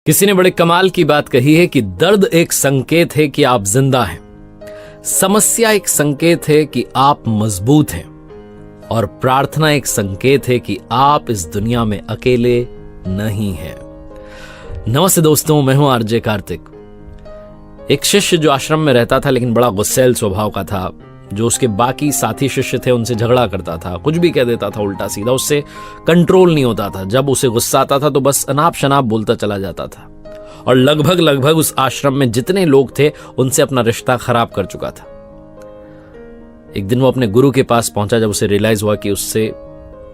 किसी ने बड़े कमाल की बात कही है कि दर्द एक संकेत है कि आप जिंदा हैं, समस्या एक संकेत है कि आप मजबूत हैं, और प्रार्थना एक संकेत है कि आप इस दुनिया में अकेले नहीं हैं। नमस्ते दोस्तों, मैं हूं आरजे कार्तिक। एक शिष्य जो आश्रम में रहता था लेकिन बड़ा गुस्सैल स्वभाव का था, जो उसके बाकी साथी शिष्य थे उनसे झगड़ा करता था, कुछ भी कह देता था उल्टा सीधा, उससे कंट्रोल नहीं होता था। जब उसे गुस्सा आता था तो बस अनाप शनाप बोलता चला जाता था, और लगभग उस आश्रम में जितने लोग थे उनसे अपना रिश्ता खराब कर चुका था। एक दिन वो अपने गुरु के पास पहुंचा जब उसे रियलाइज हुआ कि उससे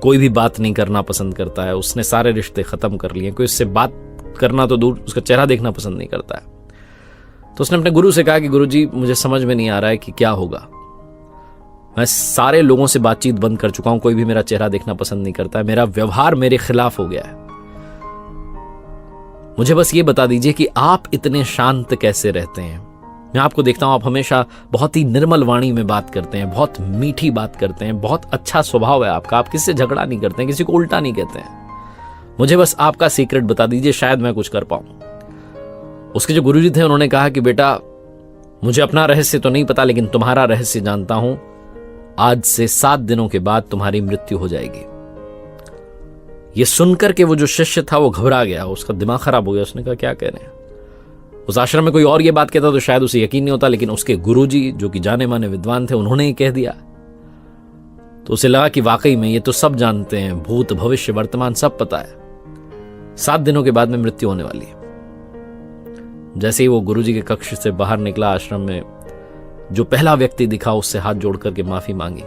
कोई भी बात नहीं करना पसंद करता है, उसने सारे रिश्ते खत्म कर लिए, कोई उससे बात करना तो दूर, उसका चेहरा देखना पसंद नहीं करता है। तो उसने अपने गुरु से कहा कि गुरुजी, मुझे समझ में नहीं आ रहा है कि क्या होगा। मैं सारे लोगों से बातचीत बंद कर चुका हूं, कोई भी मेरा चेहरा देखना पसंद नहीं करता है, मेरा व्यवहार मेरे खिलाफ हो गया है। मुझे बस ये बता दीजिए कि आप इतने शांत कैसे रहते हैं। मैं आपको देखता हूं, आप हमेशा बहुत ही निर्मल वाणी में बात करते हैं, बहुत मीठी बात करते हैं, बहुत अच्छा स्वभाव है आपका, आप किसी से झगड़ा नहीं करते हैं, किसी को उल्टा नहीं कहते हैं। मुझे बस आपका सीक्रेट बता दीजिए, शायद मैं कुछ कर पाऊं। उसके जो गुरुजी थे उन्होंने कहा कि बेटा, मुझे अपना रहस्य तो नहीं पता, लेकिन तुम्हारा रहस्य जानता हूं। आज से 7 दिनों के बाद तुम्हारी मृत्यु हो जाएगी। यह सुनकर के वो जो शिष्य था वो घबरा गया, उसका दिमाग खराब हो गया। उसने कहा, क्या कह रहे हैं? उस आश्रम में कोई और ये बात कहता तो शायद उसे यकीन नहीं होता, लेकिन उसके गुरुजी जो कि जाने माने विद्वान थे उन्होंने ही कह दिया। तो उसे लगा कि वाकई में ये तो सब जानते हैं, भूत भविष्य वर्तमान सब पता है। 7 दिनों के बाद में मृत्यु होने वाली है। जैसे ही वो गुरुजी के कक्ष से बाहर निकला, आश्रम में जो पहला व्यक्ति दिखा उससे हाथ जोड़ करके माफी मांगी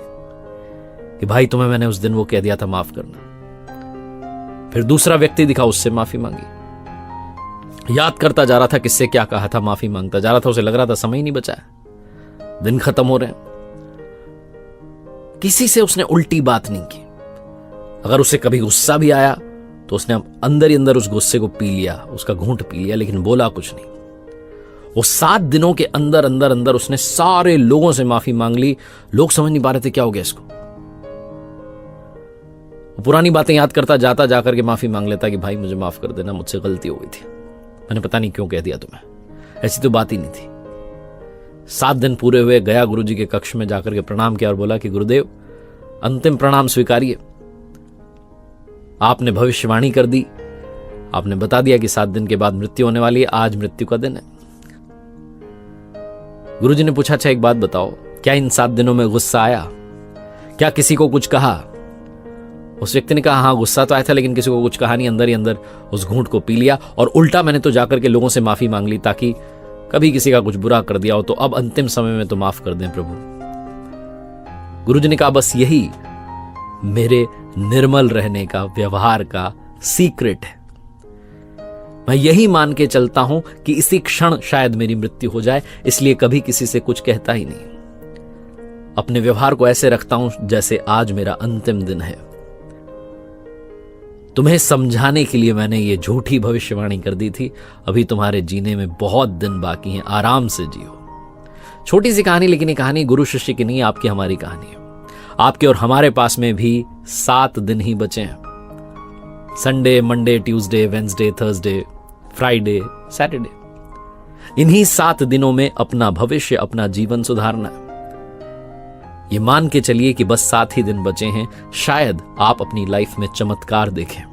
कि भाई, तुम्हें मैंने उस दिन वो कह दिया था, माफ करना। फिर दूसरा व्यक्ति दिखा, उससे माफी मांगी। याद करता जा रहा था किससे क्या कहा था, माफी मांगता जा रहा था। उसे लग रहा था समय ही नहीं बचा है, दिन खत्म हो रहे हैं। किसी से उसने उल्टी बात नहीं की। अगर उसे कभी गुस्सा भी आया तो उसने अंदर ही अंदर उस गुस्से को पी लिया, उसका घूंट पी लिया, लेकिन बोला कुछ नहीं। वो 7 दिनों के अंदर अंदर अंदर उसने सारे लोगों से माफी मांग ली। लोग समझ नहीं पा रहे थे क्या हो गया इसको। वो पुरानी बातें याद करता जाता, जाकर के माफी मांग लेता कि भाई मुझे माफ कर देना, मुझसे गलती हो गई थी, मैंने पता नहीं क्यों कह दिया तुम्हें, ऐसी तो बात ही नहीं थी। 7 दिन पूरे हुए, गया गुरुजी के कक्ष में, जाकर के प्रणाम किया और बोला कि गुरुदेव, अंतिम प्रणाम स्वीकारिए। आपने भविष्यवाणी कर दी, आपने बता दिया कि 7 दिन के बाद मृत्यु होने वाली है, आज मृत्यु का दिन है। गुरुजी ने पूछा, अच्छा एक बात बताओ, क्या इन 7 दिनों में गुस्सा आया? क्या किसी को कुछ कहा? उस व्यक्ति ने कहा, हाँ गुस्सा तो आया था, लेकिन किसी को कुछ कहा नहीं, अंदर ही अंदर उस घूंट को पी लिया। और उल्टा मैंने तो जाकर के लोगों से माफी मांग ली, ताकि कभी किसी का कुछ बुरा कर दिया हो तो अब अंतिम समय में तो माफ कर दें प्रभु। गुरुजी ने कहा, बस यही मेरे निर्मल रहने का, व्यवहार का सीक्रेट है। मैं यही मान के चलता हूं कि इसी क्षण शायद मेरी मृत्यु हो जाए, इसलिए कभी किसी से कुछ कहता ही नहीं। अपने व्यवहार को ऐसे रखता हूं जैसे आज मेरा अंतिम दिन है। तुम्हें समझाने के लिए मैंने ये झूठी भविष्यवाणी कर दी थी। अभी तुम्हारे जीने में बहुत दिन बाकी हैं, आराम से जियो। छोटी सी कहानी, लेकिन ये कहानी गुरु शिष्य की नहीं, आपकी हमारी कहानी है। आपके और हमारे पास में भी 7 दिन ही बचे हैं। Sunday, Monday, Tuesday, Wednesday, Thursday, Friday, Saturday. इन्हीं 7 दिनों में अपना भविष्य, अपना जीवन सुधारना है। ये मान के चलिए कि बस 7 ही दिन बचे हैं, शायद आप अपनी लाइफ में चमत्कार देखें।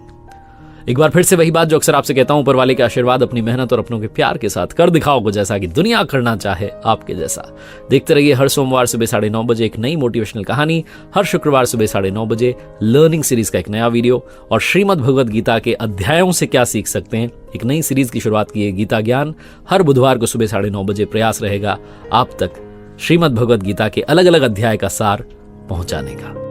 एक बार फिर से वही बात जो अक्सर आपसे कहता हूं, ऊपर वाले के आशीर्वाद, अपनी मेहनत और अपनों के प्यार के साथ कर दिखाओ कुछ ऐसा कि दुनिया करना चाहे आपके जैसा। देखते रहिए हर सोमवार सुबह 9:30 बजे एक नई मोटिवेशनल कहानी, हर शुक्रवार सुबह 9:30 बजे लर्निंग सीरीज का एक नया वीडियो, और श्रीमद् भगवद गीता के अध्यायों से क्या सीख सकते हैं, एक नई सीरीज की शुरुआत की है, गीता ज्ञान। हर बुधवार को सुबह 9:30 बजे प्रयास रहेगा आप तक श्रीमद् भगवद गीता के अलग अलग अध्याय का सार पहुंचाने का।